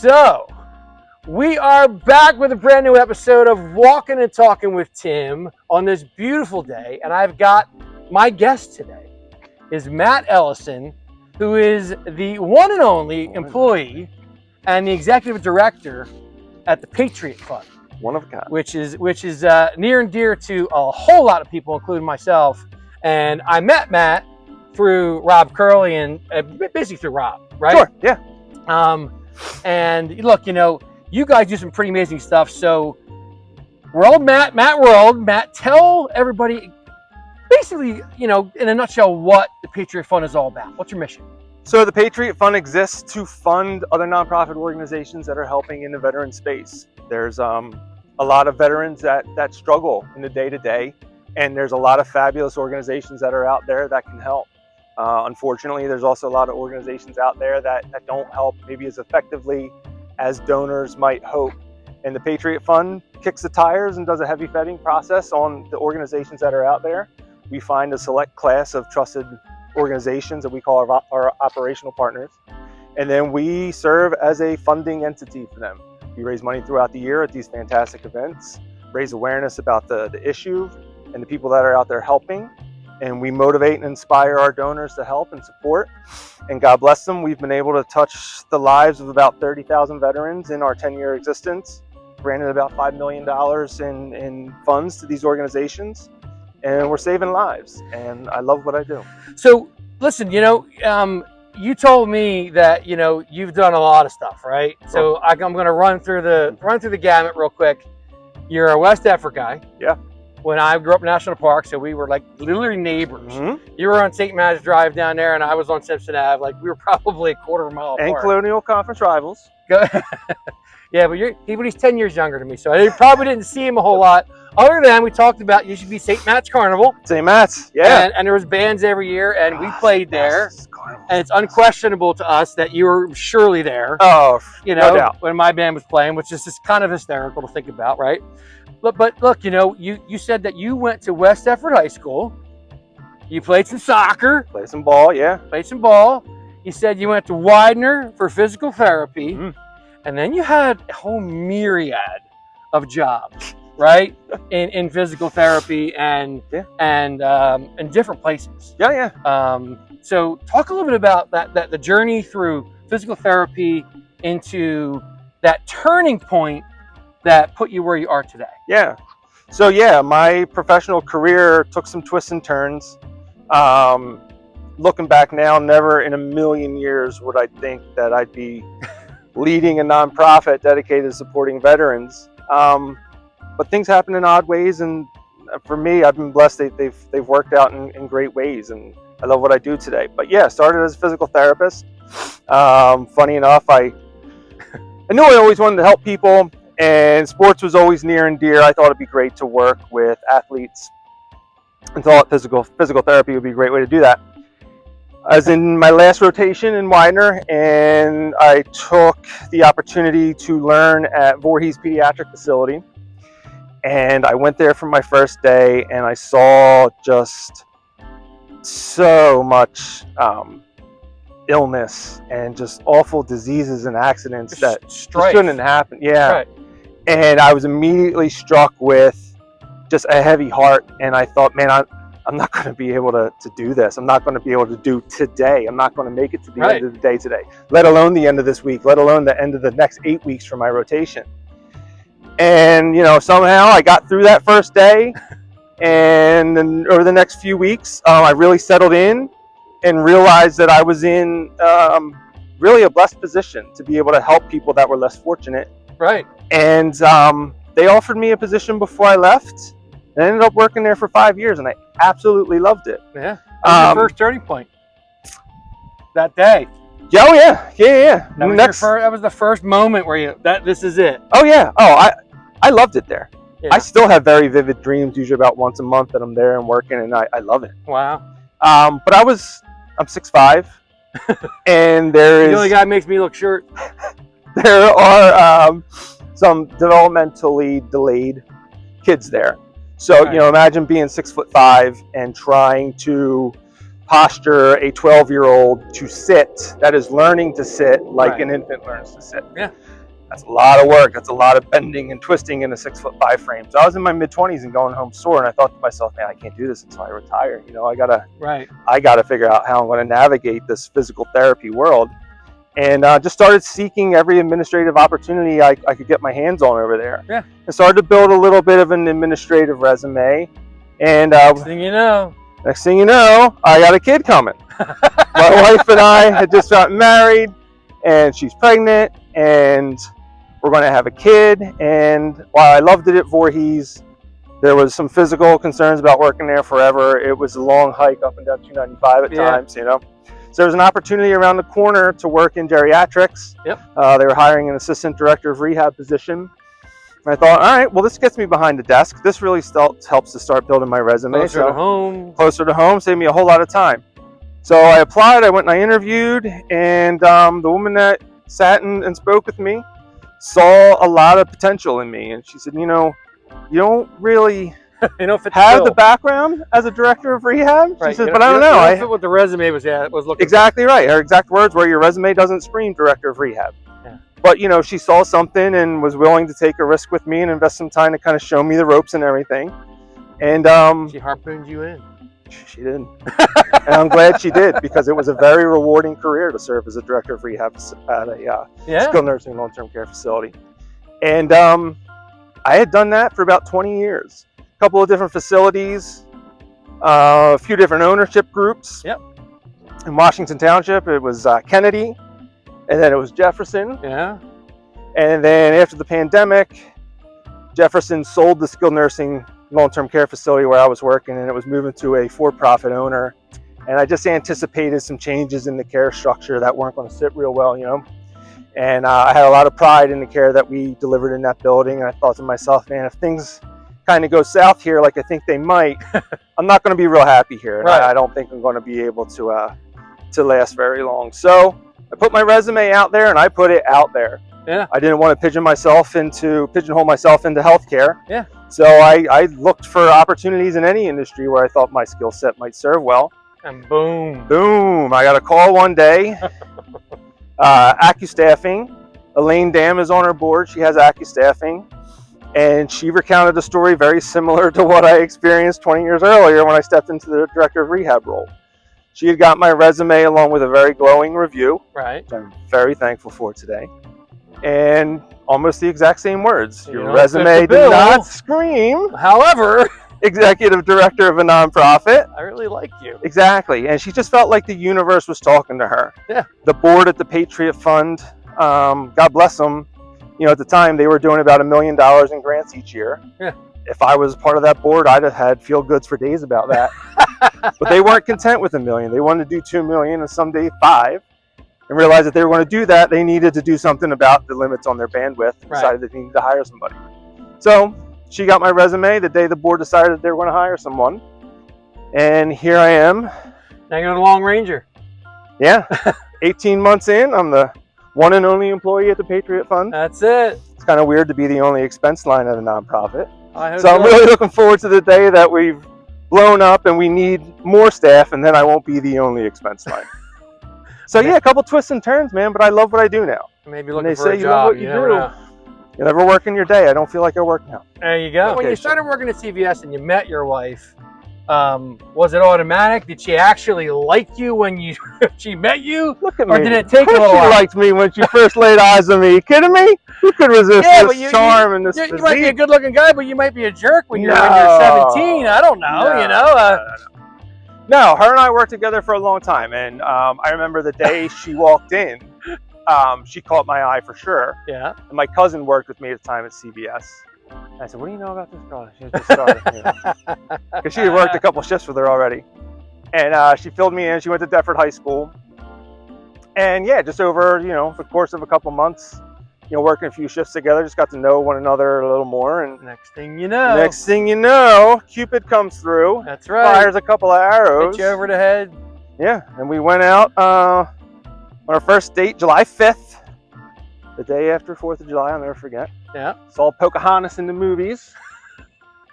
So, we are back with a brand new episode of Walkin and Talkin with Tim on this beautiful day, and I've got my guest today is Matt Ellison, who is the one and only employee and the executive director at the Patriot Fund. One of a kind. Which is near and dear to a whole lot of people, including myself. And I met Matt through Rob Curley and basically through Rob, right? Sure, yeah. And look, you guys do some pretty amazing stuff. So, Matt, tell everybody basically, in a nutshell, what the Patriot Fund is all about. What's your mission? So the Patriot Fund exists to fund other nonprofit organizations that are helping in the veteran space. There's a lot of veterans that struggle in the day-to-day, and there's a lot of fabulous organizations that are out there that can help. Unfortunately, there's also a lot of organizations out there that don't help maybe as effectively as donors might hope. And the Patriot Fund kicks the tires and does a heavy vetting process on the organizations that are out there. We find a select class of trusted organizations that we call our operational partners. And then we serve as a funding entity for them. We raise money throughout the year at these fantastic events, raise awareness about the issue and the people that are out there helping. And we motivate and inspire our donors to help and support. And God bless them, we've been able to touch the lives of about 30,000 veterans in our 10-year existence, granted about $5 million in funds to these organizations. And we're saving lives. And I love what I do. So listen, you told me that, you've done a lot of stuff, right? So I'm going to run through the gamut real quick. You're a West Effort guy. Yeah. When I grew up in National Park, so we were like literally neighbors. Mm-hmm. You were on St. Matt's Drive down there, and I was on Simpson Ave. Like, we were probably a quarter of a mile apart. And Colonial Conference rivals. Yeah, but he's 10 years younger than me, so I probably didn't see him a whole lot. Other than we talked about you should be St. Matt's Carnival. St. Matt's, yeah. And there was bands every year, and we played there. And it's unquestionable to us that you were surely there. Oh, no doubt. When my band was playing, which is just kind of hysterical to think about, right? But look, you said that you went to West Effort High School. You played some soccer. Played some ball, yeah. Played some ball. You said you went to Widener for physical therapy. Mm-hmm. And then you had a whole myriad of jobs, right? in physical therapy and in different places. Yeah. So talk a little bit about that the journey through physical therapy into that turning point that put you where you are today. Yeah. So my professional career took some twists and turns. Looking back now, never in a million years would I think that I'd be leading a nonprofit dedicated to supporting veterans. But things happen in odd ways, and for me, I've been blessed. They've worked out in great ways, and I love what I do today. But yeah, started as a physical therapist. Funny enough, I knew I always wanted to help people, and sports was always near and dear. I thought it'd be great to work with athletes, and thought physical therapy would be a great way to do that. I was in my last rotation in Widener, and I took the opportunity to learn at Voorhees Pediatric Facility. And I went there for my first day, and I saw just so much illness and just awful diseases and accidents that shouldn't happen. Yeah. Right. And I was immediately struck with just a heavy heart, and I thought, man, I'm not going to be able to do this. I'm not going to be able to do today. I'm not going to make it to the end of the day today, let alone the end of this week, let alone the end of the next 8 weeks for my rotation. And, somehow I got through that first day, and then over the next few weeks, I really settled in and realized that I was in really a blessed position to be able to help people that were less fortunate. Right. And they offered me a position before I left. And I ended up working there for 5 years, and I absolutely loved it. Yeah. That was your first turning point. That day. Oh yeah. That was the first moment where this is it. Oh yeah. Oh, I loved it there. Yeah. I still have very vivid dreams, usually about once a month that I'm there and working, and I love it. Wow. But I'm 6'5", and there is the only guy makes me look short. There are some developmentally delayed kids there. So, right. Imagine being 6'5" and trying to posture a 12-year-old to sit, that is learning to sit like an infant learns to sit. Yeah. That's a lot of work. That's a lot of bending and twisting in a 6'5" frame. So I was in my mid-20s and going home sore, and I thought to myself, man, I can't do this until I retire. You know, I gotta figure out how I'm going to navigate this physical therapy world. And just started seeking every administrative opportunity I could get my hands on over there. Yeah. And started to build a little bit of an administrative resume. And next thing you know, I got a kid coming. My wife and I had just gotten married, and she's pregnant, and we're going to have a kid. And while I loved it at Voorhees, there was some physical concerns about working there forever. It was a long hike up and down 295 at times, you know. So there was an opportunity around the corner to work in geriatrics. Yep. They were hiring an assistant director of rehab position. And I thought, all right, well, this gets me behind the desk. This really helps to start building my resume. Closer to home. Closer to home, saved me a whole lot of time. So I applied, I went and I interviewed, and the woman that sat and spoke with me saw a lot of potential in me. And she said, you know, you don't really have the background as a director of rehab. She says, but I don't know. I fit what the resume was looking exactly right. Her exact words were, your resume doesn't scream director of rehab. Yeah. But, you know, she saw something and was willing to take a risk with me and invest some time to kind of show me the ropes and everything. And she harpooned you in. She did. And I'm glad she did, because it was a very rewarding career to serve as a director of rehab at a skilled nursing long-term care facility. And I had done that for about 20 years. A couple of different facilities, a few different ownership groups. Yep. In Washington Township, it was Kennedy, and then it was Jefferson. Yeah. And then after the pandemic, Jefferson sold the skilled nursing long-term care facility where I was working, and it was moving to a for-profit owner. And I just anticipated some changes in the care structure that weren't going to sit real well, you know. And I had a lot of pride in the care that we delivered in that building. And I thought to myself, man, if things kind of go south here like I think they might, I'm not going to be real happy here. And I don't think I'm going to be able to last very long. So I put my resume out there, and I put it out there. Yeah. I didn't want to pigeonhole myself into healthcare. Yeah. So I looked for opportunities in any industry where I thought my skill set might serve well. And boom. Boom. I got a call one day. AccuStaffing. Elaine Dam is on her board. She has AccuStaffing. And she recounted a story very similar to what I experienced 20 years earlier when I stepped into the director of rehab role. She had got my resume along with a very glowing review, right, which I'm very thankful for today. And almost the exact same words. Your resume did not scream. However, executive director of a nonprofit. I really like you. Exactly. And she just felt like the universe was talking to her. Yeah. The board at the Patriot Fund, God bless them, you know, at the time they were doing about $1 million in grants each year. Yeah. If I was part of that board, I'd have had feel goods for days about that. But they weren't content with $1 million. They wanted to do $2 million and someday $5 million. And realized that they were going to do that, they needed to do something about the limits on their bandwidth. Right. Decided that they needed to hire somebody. So she got my resume the day the board decided they were going to hire someone. And here I am. Now you're the Long Ranger. Yeah. 18 months in, I'm the one and only employee at the Patriot Fund. That's it. It's kind of weird to be the only expense line at a nonprofit. So I'm really looking forward to the day that we've blown up and we need more staff, and then I won't be the only expense line. So yeah, a couple twists and turns, man, but I love what I do now. Maybe looking for a job. You never work in your day. I don't feel like I work now. There you go. When you started working at CVS and you met your wife, was it automatic? Did she actually like you when she met you? Look at me. Or did it take a little while? She liked me when she first laid eyes on me. You kidding me? Who could resist this charm and this physique? You might be a good-looking guy, but you might be a jerk when you're 17. I don't know, you know? No, her and I worked together for a long time, and I remember the day she walked in, she caught my eye for sure. Yeah. And my cousin worked with me at the time at CVS. And I said, what do you know about this girl? She had just started. Because she had worked a couple shifts with her already. And she filled me in. She went to Deptford High School. And yeah, just over, the course of a couple months, working a few shifts together, just got to know one another a little more. And next thing you know, Cupid comes through. That's right. Fires a couple of arrows. Hit you over the head. Yeah, and we went out on our first date, July 5th, the day after 4th of July, I'll never forget. Yeah. Saw Pocahontas in the movies.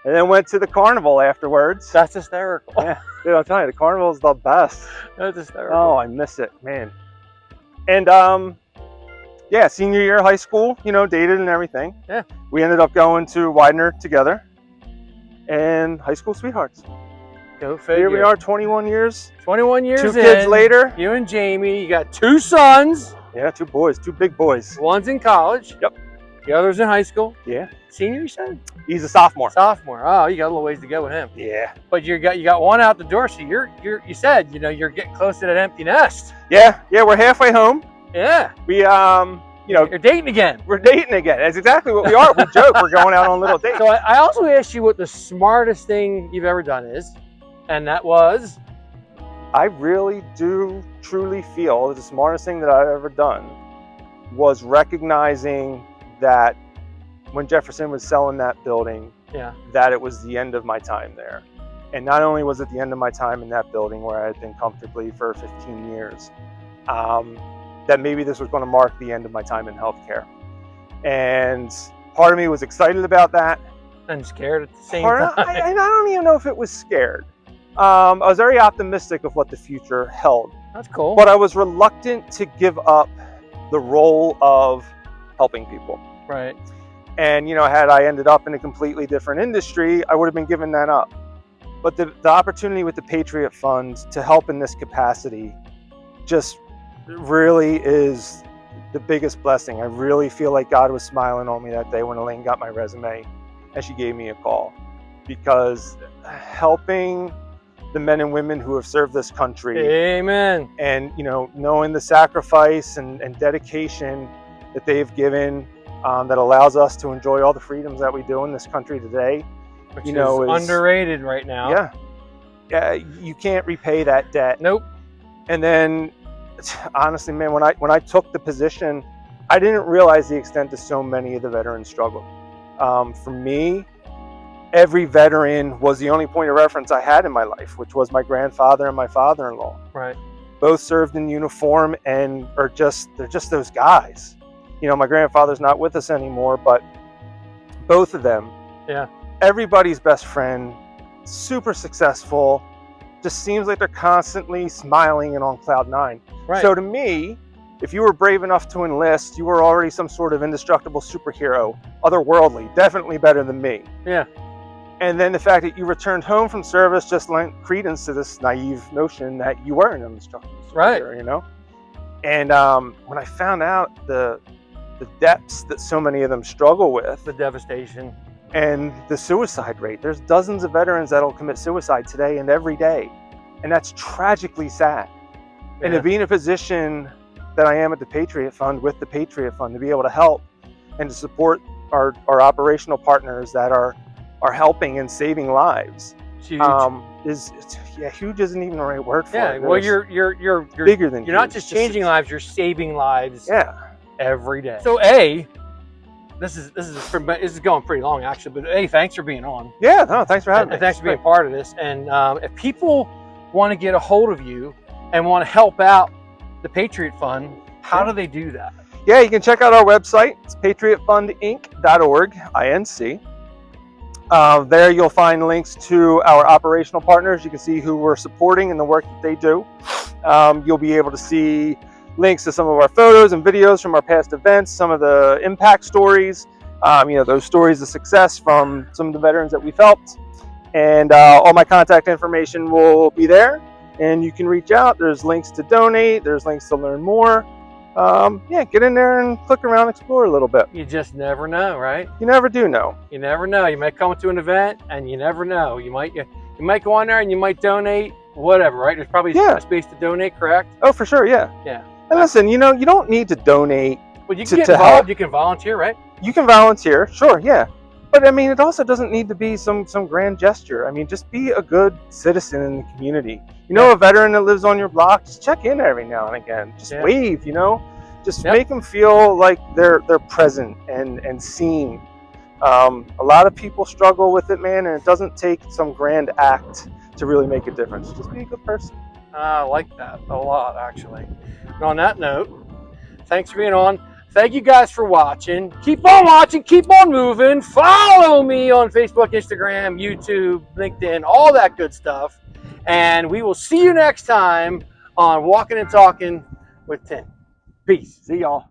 and then went to the carnival afterwards. That's hysterical. Yeah, dude, I'm telling you, the carnival is the best. That's hysterical. Oh, I miss it, man. And yeah, senior year of high school, you know, dated and everything. Yeah. We ended up going to Widener together, and high school sweethearts. Go figure. Here we are, 21 years. 21 years 2 kids later. You and Jamie, you got 2 sons. Yeah, 2 boys, 2 big boys. One's in college. Yep. The other's in high school. Yeah. Senior, you said? He's a sophomore. Sophomore. Oh, you got a little ways to go with him. Yeah. But you got one out the door, so you said, you know, you're getting close to that empty nest. Yeah, we're halfway home. Yeah. We you know, you're dating again. We're dating again. That's exactly what we are. We joke. We're going out on little dates. So I also asked you what the smartest thing you've ever done is, and that was? I really do truly feel that the smartest thing that I've ever done was recognizing that when Jefferson was selling that building, yeah, that it was the end of my time there. And not only was it the end of my time in that building where I had been comfortably for 15 years, that maybe this was going to mark the end of my time in healthcare. And part of me was excited about that. And scared at the same time. I don't even know if it was scared. I was very optimistic of what the future held. That's cool. But I was reluctant to give up the role of helping people. Right. And, you know, had I ended up in a completely different industry, I would have been given that up. But the opportunity with the Patriot Fund to help in this capacity just really is the biggest blessing. I really feel like God was smiling on me that day when Elaine got my resume and she gave me a call, because helping the men and women who have served this country, amen, and, you know, knowing the sacrifice and dedication that they've given, that allows us to enjoy all the freedoms that we do in this country today, which you know, is underrated right now. Yeah, you can't repay that debt. Nope. And then, honestly, man, when I took the position, I didn't realize the extent that so many of the veterans struggled. For me, every veteran was the only point of reference I had in my life, which was my grandfather and my father-in-law. Right. Both served in uniform and they're just those guys. You know, my grandfather's not with us anymore, but both of them, yeah, everybody's best friend, super successful, just seems like they're constantly smiling and on cloud 9. Right. So to me, if you were brave enough to enlist, you were already some sort of indestructible superhero, otherworldly, definitely better than me. Yeah. And then the fact that you returned home from service just lent credence to this naive notion that you were an indestructible superhero, right, you know? And when I found out the depths that so many of them struggle with, the devastation, and the suicide rate, there's dozens of veterans that'll commit suicide today and every day, and that's tragically sad. Yeah. And to be in a position that I am at the Patriot Fund, with the Patriot Fund, to be able to help and to support our operational partners that are helping and saving lives, huge. Huge isn't even the right word for it. Yeah, well, you're bigger than you're not just changing lives, you're saving lives. Yeah. Every day. So this is going pretty long actually, but thanks for being on. Yeah, no, thanks for having me. And thanks for being part of this. And if people want to get a hold of you and want to help out the Patriot Fund, how do they do that? Yeah, you can check out our website. It's patriotfundinc.org, INC. There you'll find links to our operational partners. You can see who we're supporting and the work that they do. You'll be able to see links to some of our photos and videos from our past events, some of the impact stories, those stories of success from some of the veterans that we've helped. And all my contact information will be there, and you can reach out. There's links to donate, there's links to learn more. Get in there and click around, explore a little bit. You just never know, right? You never do know. You never know. You might come to an event and you never know. You might go on there and you might donate, whatever, right? There's probably a space to donate, correct? Oh, for sure, yeah. Yeah. And listen, you don't need to donate. Well, you can get involved. Help. You can volunteer, right? You can volunteer, sure, yeah. But I mean, it also doesn't need to be some grand gesture. I mean, just be a good citizen in the community. You know, a veteran that lives on your block, just check in every now and again. Just wave, just make them feel like they're present and seen. A lot of people struggle with it, man, and it doesn't take some grand act to really make a difference. Just be a good person. I like that a lot, actually. And on that note, thanks for being on. Thank you guys for watching. Keep on watching, keep on moving. Follow me on Facebook, Instagram, YouTube, LinkedIn, all that good stuff. And we will see you next time on Walkin' and Talkin' with Tim. Peace. See y'all.